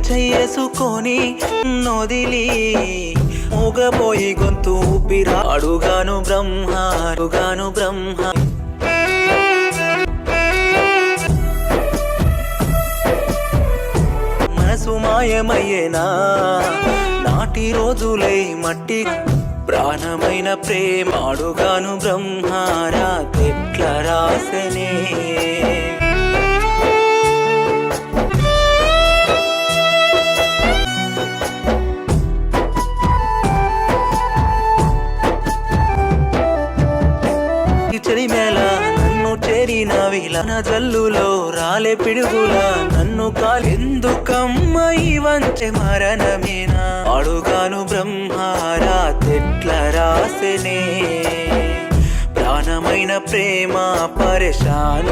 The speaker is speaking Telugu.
చెయ్యేసుకొని నొదిలి మూగబోయి గొంతు ఊపిరా అడుగాను బ్రహ్మ అడుగాను బ్రహ్మ మనసు మాయమయ్యేనా నాటి రోజులై మట్టి ప్రాణమైన ప్రేమ అడుగాను బ్రహ్మారా ఎట్ల రాసనే చెరిమేళ నన్ను చేరిన విలన జల్లులో రాలే పిడుగుల నన్ను కాలెందుకమ్మ ఈ వంచె మరణమేనా అడుగాను బ్రహ్మారా తెట్ల రాసెనే ప్రాణమైన ప్రేమ పరేషాను